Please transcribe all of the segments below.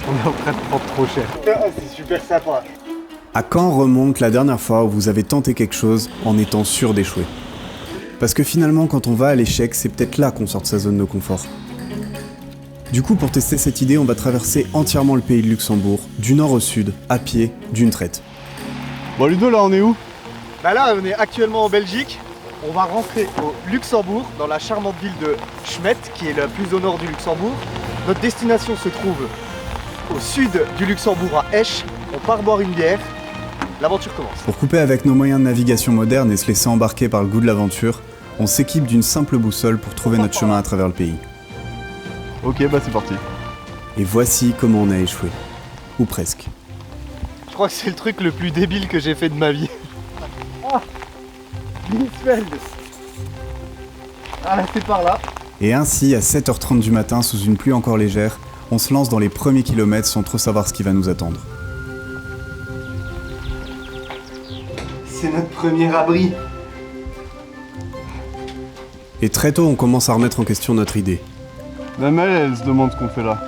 On est en train de prendre trop cher. C'est super sympa. À quand remonte la dernière fois où vous avez tenté quelque chose en étant sûr d'échouer? Parce que finalement, quand on va à l'échec, c'est peut-être là qu'on sort de sa zone de confort. Du coup, pour tester cette idée, on va traverser entièrement le pays de Luxembourg, du nord au sud, à pied, d'une traite. Bon Ludo, là on est où? Bah là, on est actuellement en Belgique. On va rentrer au Luxembourg, dans la charmante ville de Schmet, qui est la plus au nord du Luxembourg. Notre destination se trouve au sud du Luxembourg, à Esch. On part boire une bière. L'aventure commence. Pour couper avec nos moyens de navigation modernes et se laisser embarquer par le goût de l'aventure, on s'équipe d'une simple boussole pour trouver notre chemin à travers le pays. Ok, bah c'est parti. Et voici comment on a échoué. Ou presque. Je crois que c'est le truc le plus débile que j'ai fait de ma vie. Ah, Binsfeld. Ah là, c'est par là. Et ainsi, à 7h30 du matin, sous une pluie encore légère, on se lance dans les premiers kilomètres sans trop savoir ce qui va nous attendre. C'est notre premier abri. Et très tôt, on commence à remettre en question notre idée. Même elle se demande ce qu'on fait là.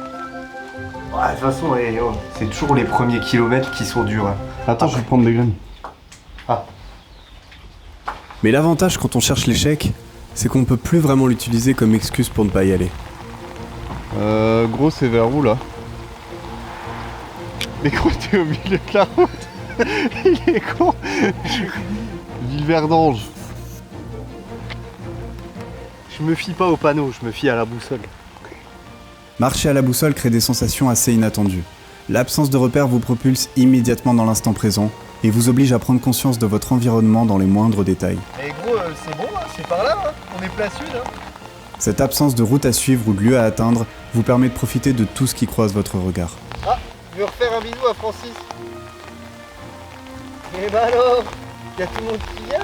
Ouais, de toute façon, c'est toujours les premiers kilomètres qui sont durs. Hein. Attends, je vais prendre des graines. Ah. Mais l'avantage quand on cherche l'échec, c'est qu'on peut plus vraiment l'utiliser comme excuse pour ne pas y aller. Gros, c'est vers où là? Mais gros, t'es au milieu de la route. Il est con. Villeverdange. Je me fie pas au panneau, je me fie à la boussole. Marcher à la boussole crée des sensations assez inattendues. L'absence de repères vous propulse immédiatement dans l'instant présent et vous oblige à prendre conscience de votre environnement dans les moindres détails. Mais gros, c'est bon, hein, c'est par là, hein. On est plein sud. Hein. Cette absence de route à suivre ou de lieu à atteindre vous permet de profiter de tout ce qui croise votre regard. Ah, je vais refaire un bisou à Francis. Et bah alors, y a tout le monde qui vient.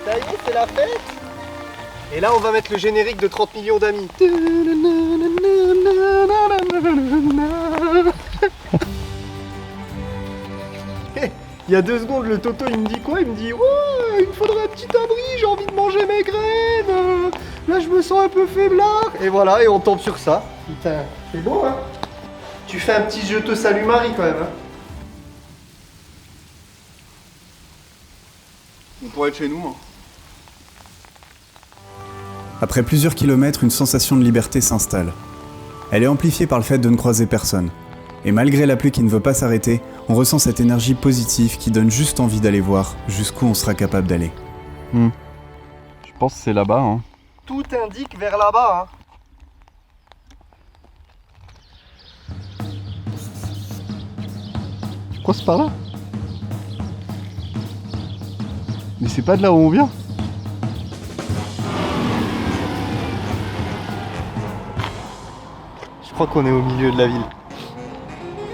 Ça y est, c'est la fête. Et là, on va mettre le générique de 30 millions d'amis. Il y a 2 secondes, le Toto, il me dit quoi? Il me dit « Oh, il me faudrait un petit abri, j'ai envie de manger mes graines. Là, je me sens un peu faiblard. » Et voilà, et on tombe sur ça. Putain, c'est bon, hein. Tu fais un petit « Je te salue Marie » quand même, hein. On pourrait être chez nous, hein. Après plusieurs kilomètres, une sensation de liberté s'installe. Elle est amplifiée par le fait de ne croiser personne. Et malgré la pluie qui ne veut pas s'arrêter, on ressent cette énergie positive qui donne juste envie d'aller voir jusqu'où on sera capable d'aller. Je pense que c'est là-bas, hein. Tout indique vers là-bas, hein. Tu crois que c'est par là? Mais c'est pas de là où on vient? Je crois qu'on est au milieu de la ville.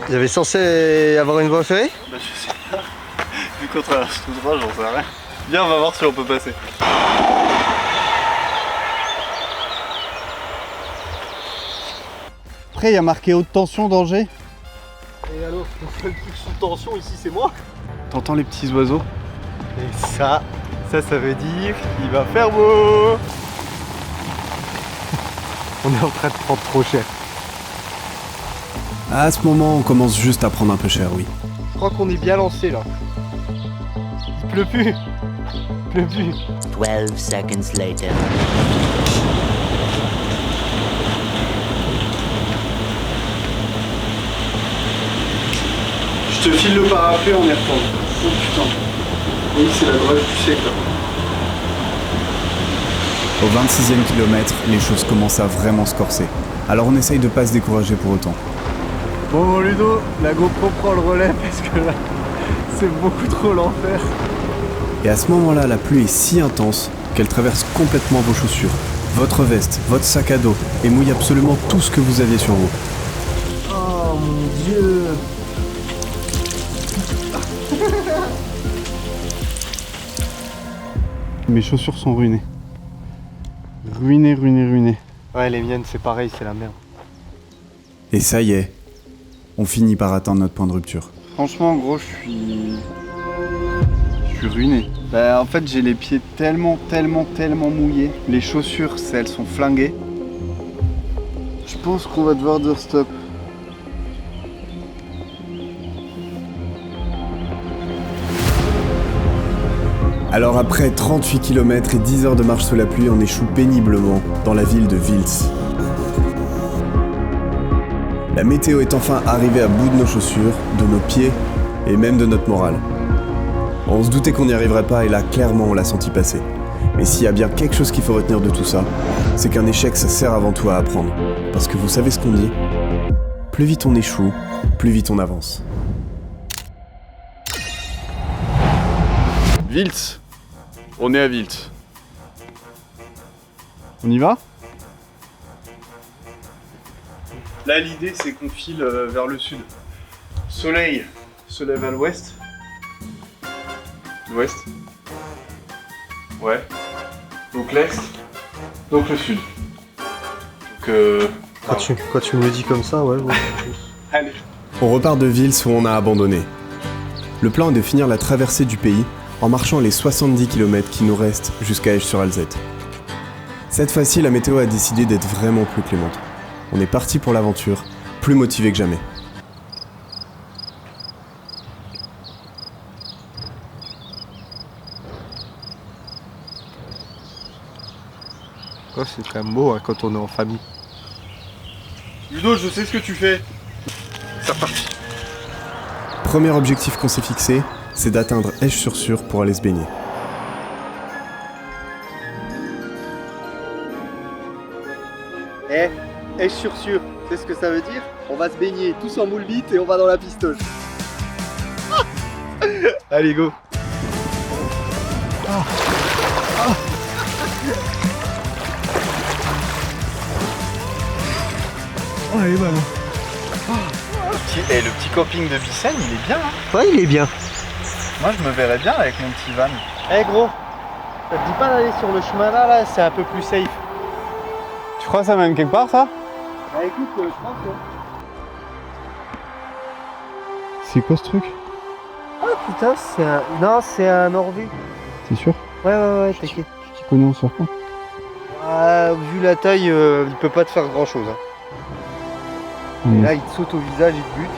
Il y avait censé avoir une voie ferrée? Bah je sais pas. Vu qu'on traverse tout droit, j'en sais rien. Viens, on va voir si on peut passer. Après, il y a marqué haute tension, danger. Et alors, le seul truc sous tension ici, c'est moi. T'entends les petits oiseaux? Et ça veut dire qu'il va faire beau. On est en train de prendre trop cher. À ce moment, on commence juste à prendre un peu cher, oui. Je crois qu'on est bien lancé là. Il pleut plus. Il pleut plus. 12 seconds later. Je te file le parapluie, on y retourne. Oh putain. Oui, c'est la drogue du siècle. Au 26e kilomètre, les choses commencent à vraiment se corser. Alors on essaye de pas se décourager pour autant. Bon Ludo, la GoPro prend le relais parce que là, c'est beaucoup trop l'enfer. Et à ce moment-là, la pluie est si intense qu'elle traverse complètement vos chaussures, votre veste, votre sac à dos et mouille absolument tout ce que vous aviez sur vous. Oh mon Dieu. Mes chaussures sont ruinées. Ruinées. Ouais, les miennes, c'est pareil, c'est la merde. Et ça y est, on finit par atteindre notre point de rupture. Franchement, gros, je suis ruiné. Bah, en fait, j'ai les pieds tellement mouillés. Les chaussures, elles sont flinguées. Je pense qu'on va devoir dire stop. Alors après 38 km et 10 heures de marche sous la pluie, on échoue péniblement dans la ville de Vils. La météo est enfin arrivée à bout de nos chaussures, de nos pieds et même de notre morale. On se doutait qu'on n'y arriverait pas et là, clairement, on l'a senti passer. Mais s'il y a bien quelque chose qu'il faut retenir de tout ça, c'est qu'un échec, ça sert avant tout à apprendre. Parce que vous savez ce qu'on dit ? Plus vite on échoue, plus vite on avance. Vils. On est à Vils. On y va? Là, l'idée, c'est qu'on file vers le sud. Soleil se lève à l'ouest. L'ouest. Ouais. Donc l'est. Donc le sud. Donc Quand tu me le dis comme ça, ouais. allez. On repart de Vils où on a abandonné. Le plan est de finir la traversée du pays en marchant les 70 km qui nous restent jusqu'à Esch-sur-Alzette. Cette fois-ci, la météo a décidé d'être vraiment plus clémente. On est parti pour l'aventure, plus motivé que jamais. Oh, c'est quand même beau hein, quand on est en famille. Ludo, je sais ce que tu fais. C'est reparti. Premier objectif qu'on s'est fixé, c'est d'atteindre Esch-sur-Sûre pour aller se baigner. Esch-sur-Sûre, c'est ce que ça veut dire? On va se baigner tous en moule vite et on va dans la pistoche. Allez, go. Allez, bah. Et le petit camping de Bicenne, il est bien. Hein. Ouais, il est bien. Moi, je me verrais bien avec mon petit van. Eh gros, ça te dit pas d'aller sur le chemin là, c'est un peu plus safe. Tu crois que ça mène quelque part, ça? Bah écoute, je pense que... C'est quoi ce truc? Ah putain, c'est un... Non, c'est un Orvu. T'es sûr? Ouais, t'inquiète. Tu connais en serpent? Ah, vu la taille, il peut pas te faire grand chose. Hein. Et là, il te saute au visage, il te bute.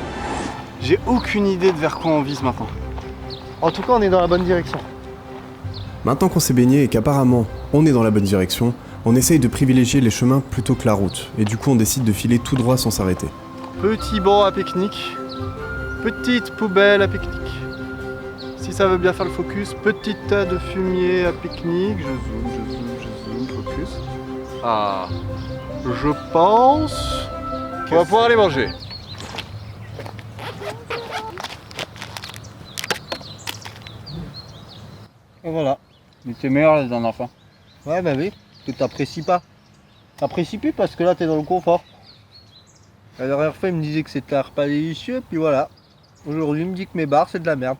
J'ai aucune idée de vers quoi on vise maintenant. En tout cas, on est dans la bonne direction. Maintenant qu'on s'est baigné et qu'apparemment on est dans la bonne direction, on essaye de privilégier les chemins plutôt que la route, et du coup on décide de filer tout droit sans s'arrêter. Petit banc à pique-nique. Petite poubelle à pique-nique. Si ça veut bien faire le focus, petit tas de fumier à pique-nique. Je zoome, focus. Ah, je pense qu'on va pouvoir aller manger. Et voilà. Il était meilleur la dernière fois. Ouais, bah oui, que t'apprécies pas. T'apprécies plus parce que là, t'es dans le confort. La dernière fois, il me disait que c'était un repas délicieux, puis voilà. Aujourd'hui, il me dit que mes bars, c'est de la merde.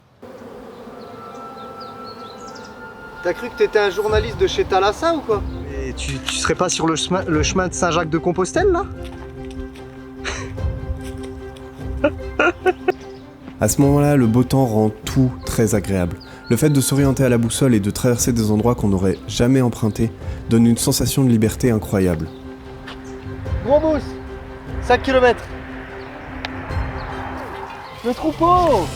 T'as cru que t'étais un journaliste de chez Thalassa ou quoi? Mais tu serais pas sur le chemin de Saint-Jacques-de-Compostelle, là? À ce moment-là, le beau temps rend tout très agréable. Le fait de s'orienter à la boussole et de traverser des endroits qu'on n'aurait jamais empruntés donne une sensation de liberté incroyable. Gros mousse, 5 km. Le troupeau.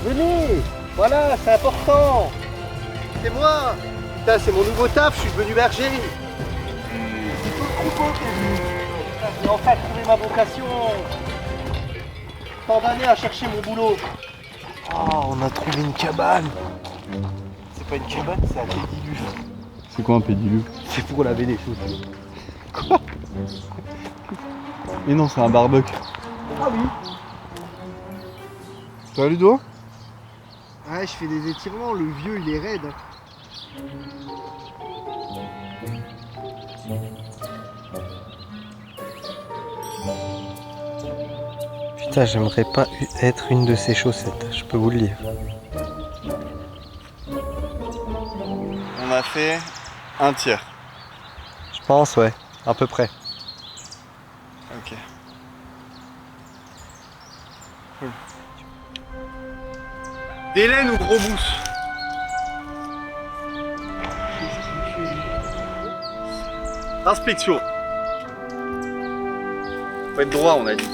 Venez. Voilà, c'est important. C'est moi. Putain, c'est mon nouveau taf, je suis devenu berger. C'est tout le troupeau qui est venu. J'ai enfin trouvé ma vocation. Tant d'années à chercher mon boulot. Oh, on a trouvé une cabane. C'est pas une cabane, c'est un pédiluve. C'est quoi un pédiluve? C'est pour laver les chaussures. Quoi? Mais non, c'est un barbecue. Ah oui. Ça va, Ludo? Ouais, je fais des étirements, le vieux il est raide. Putain, j'aimerais pas être une de ces chaussettes, je peux vous le dire. On a fait un tiers. Je pense, ouais, à peu près. Ok. Des laines ou gros mousse? Inspection. Faut être droit, on a dit.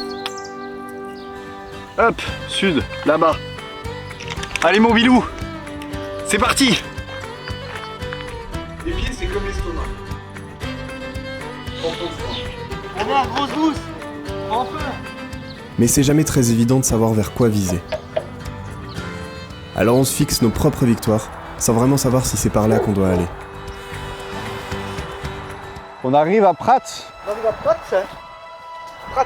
Hop, sud, là-bas. Allez mon bilou, c'est parti. Les pieds, c'est comme l'estomac. On est à grosse douce. Enfin. Mais c'est jamais très évident de savoir vers quoi viser. Alors on se fixe nos propres victoires, sans vraiment savoir si c'est par là qu'on doit aller. On arrive à Prat. On arrive à Prat, ça. Prat.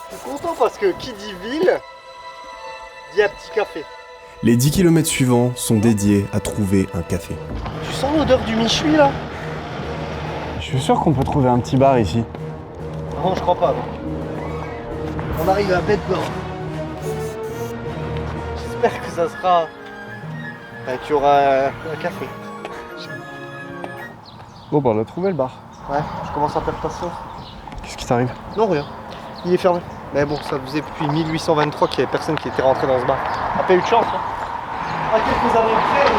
Je suis content parce que qui dit ville, dit un petit café. Les 10 km suivants sont dédiés à trouver un café. Tu sens l'odeur du michui là? Je suis sûr qu'on peut trouver un petit bar ici. Non, je crois pas. Non. On arrive à Bedburg. J'espère que ça sera. Qu'il y aura un café. Bon bah on a trouvé le bar. Ouais, je commence à perdre patience. Qu'est-ce qui t'arrive? Non, rien. Il est fermé. Mais bon, ça faisait depuis 1823 qu'il n'y avait personne qui était rentré dans ce bar. T'as pas eu de chance, hein? À quelques années près,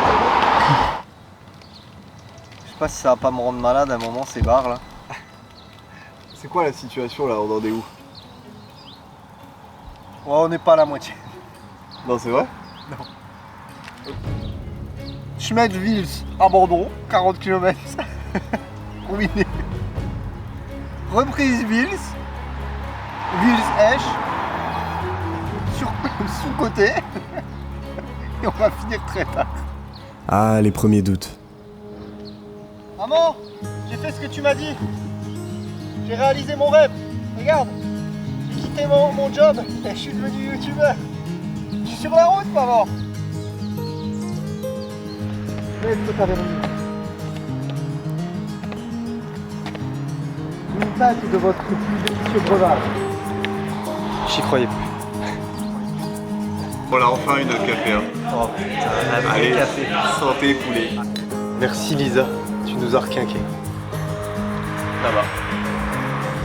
je sais pas si ça va pas me rendre malade à un moment, ces bars là. C'est quoi la situation là? On en est où? Ouais, on n'est pas à la moitié. Non, c'est vrai? Schmedt-Vils, abandon, 40 km. Ruiné. Reprise Vils. Vils-Esch. Sous-côté. Et on va finir très tard. Ah, les premiers doutes. Maman, j'ai fait ce que tu m'as dit. J'ai réalisé mon rêve. Regarde, j'ai quitté mon job et je suis devenu youtubeur. Je suis sur la route, maman. Laisse-toi taverner. Une tasse de votre plus délicieux breuvage. J'y croyais plus. Voilà, enfin une café. Hein. Oh putain, Allez, café. santé poulet. Merci Lisa, tu nous as requinqué. Là-bas.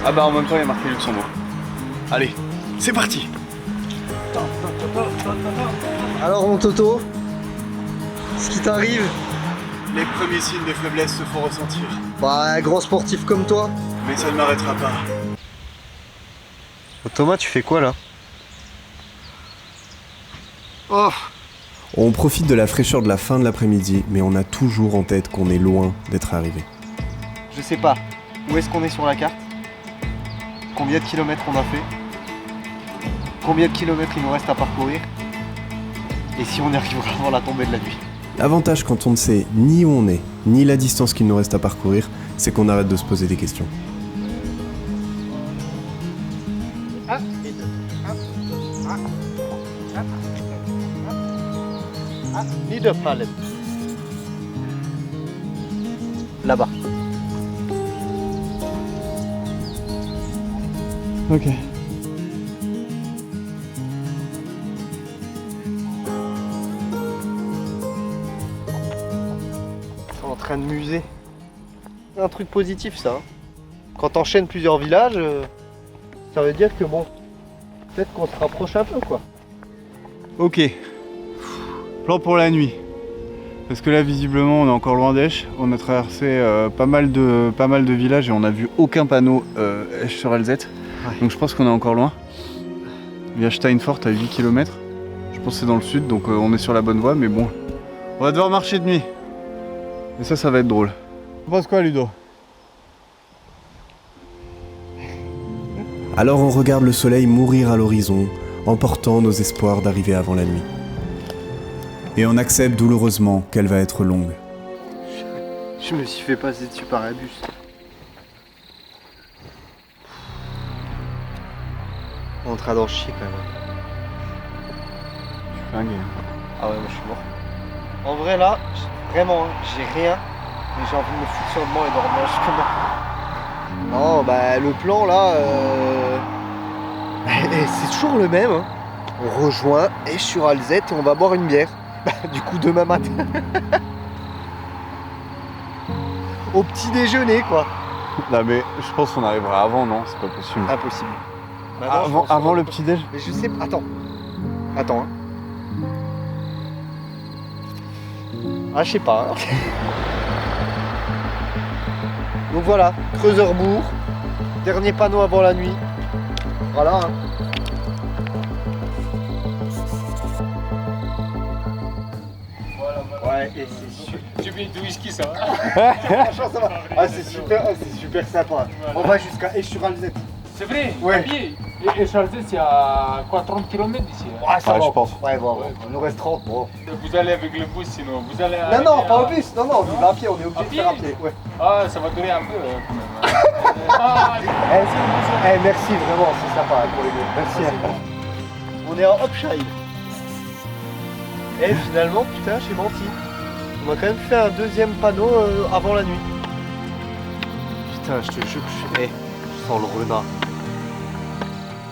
Ah bah en même temps il y a marqué Luxembourg. Allez, c'est parti. Alors mon Toto, ce qui t'arrive? Les premiers signes de faiblesse se font ressentir. Bah un grand sportif comme toi. Mais ça ne m'arrêtera pas. Thomas, tu fais quoi là? Oh, On profite de la fraîcheur de la fin de l'après-midi, mais on a toujours en tête qu'on est loin d'être arrivé. Je sais pas. Où est-ce qu'on est sur la carte? Combien de kilomètres on a fait? Combien de kilomètres il nous reste à parcourir? Et si on y arrivera avant la tombée de la nuit? L'avantage quand on ne sait ni où on est, ni la distance qu'il nous reste à parcourir, c'est qu'on arrête de se poser des questions. Niederpallen. Là-bas. ok. En train de muser. C'est un truc positif ça. Hein. Quand t'enchaînes plusieurs villages, ça veut dire que bon, peut-être qu'on se rapproche un peu quoi. Ok. Plan pour la nuit. Parce que là visiblement on est encore loin d'Esch. On a traversé pas mal de villages et on n'a vu aucun panneau Esch sur Alzette. Ouais. Donc je pense qu'on est encore loin. Via Steinfort à 8 km. Je pense que c'est dans le sud donc on est sur la bonne voie mais bon. On va devoir marcher de nuit. Et ça va être drôle. Tu penses quoi Ludo? Alors on regarde le soleil mourir à l'horizon, emportant nos espoirs d'arriver avant la nuit. Et on accepte douloureusement qu'elle va être longue. Je me suis fait passer dessus par un bus. On est en train d'en chier quand même. Je suis flingué. Ah ouais, moi je suis mort. En vrai là, vraiment, j'ai rien. Mais j'ai envie de me foutre sur le banc et dormir jusqu'au matin. Non, bah le plan là, c'est toujours le même. Hein. On rejoint Esch sur Alzette et on va boire une bière. Du coup demain matin. Au petit déjeuner quoi. Non mais je pense qu'on arrivera avant, non? C'est pas possible. Impossible. Bah non, je pense Avant qu'on- le petit déj? Mais je sais pas. Attends. Attends. Hein. Ah je sais pas. Hein. Donc voilà, Creuserbourg. Dernier panneau avant la nuit. Voilà. Hein. Ouais, et c'est super. J'ai bu du whisky, ça va. Franchement, ça va. Ah, c'est super sympa. On va jusqu'à Eschuralzet. C'est vrai, Ouais. à pied. Et Charles, c'est à quoi, 30 km d'ici hein. Ouais, ça Ouais, va. je pense. Ouais, bon, il nous reste 30. Bon. Vous allez avec le bus sinon. Vous allez Non, non, arriver pas à- au bus. Non, non, on y va à pied. On est obligé À de faire à pied pied. Ouais. Ah, ça va durer un peu quand même. Ah, Merci vraiment, c'est sympa pour les deux. Merci. On est en Hopshire. Et finalement, putain, j'ai menti. On a quand même fait un deuxième panneau avant la nuit. Putain, je te jure que je sens le renard.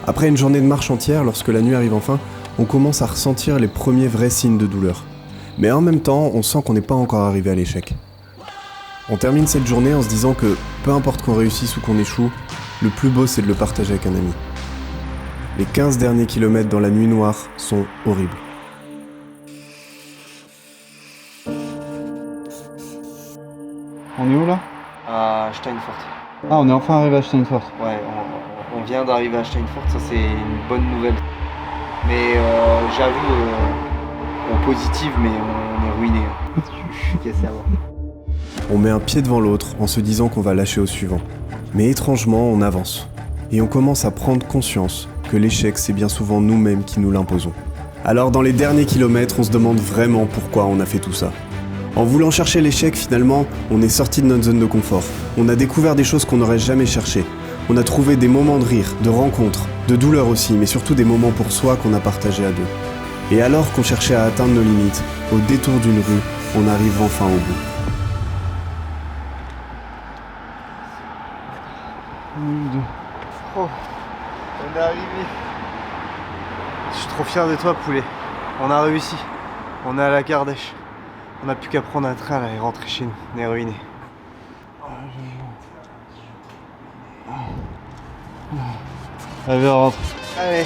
Après une journée de marche entière, lorsque la nuit arrive enfin, on commence à ressentir les premiers vrais signes de douleur. Mais en même temps, on sent qu'on n'est pas encore arrivé à l'échec. On termine cette journée en se disant que, peu importe qu'on réussisse ou qu'on échoue, le plus beau c'est de le partager avec un ami. Les 15 derniers kilomètres dans la nuit noire sont horribles. On est où là? À Steinfort. Ah, on est enfin arrivé à Steinfort. Ouais, on vient d'arriver à Steinfort, ça c'est une bonne nouvelle. Mais j'avoue, en positive, mais on est ruiné. Je suis cassé à mort. On met un pied devant l'autre en se disant qu'on va lâcher au suivant. Mais étrangement, on avance. Et on commence à prendre conscience que l'échec, c'est bien souvent nous-mêmes qui nous l'imposons. Alors dans les derniers kilomètres, on se demande vraiment pourquoi on a fait tout ça. En voulant chercher l'échec, finalement, on est sorti de notre zone de confort. On a découvert des choses qu'on n'aurait jamais cherchées. On a trouvé des moments de rire, de rencontres, de douleur aussi, mais surtout des moments pour soi qu'on a partagés à deux. Et alors qu'on cherchait à atteindre nos limites, au détour d'une rue, on arrive enfin au bout. Oh, on est arrivé. Je suis trop fier de toi, poulet. On a réussi. On est à la gare d'Esch. On n'a plus qu'à prendre un train là et rentrer chez nous. On est ruinés. Allez, on rentre. Allez.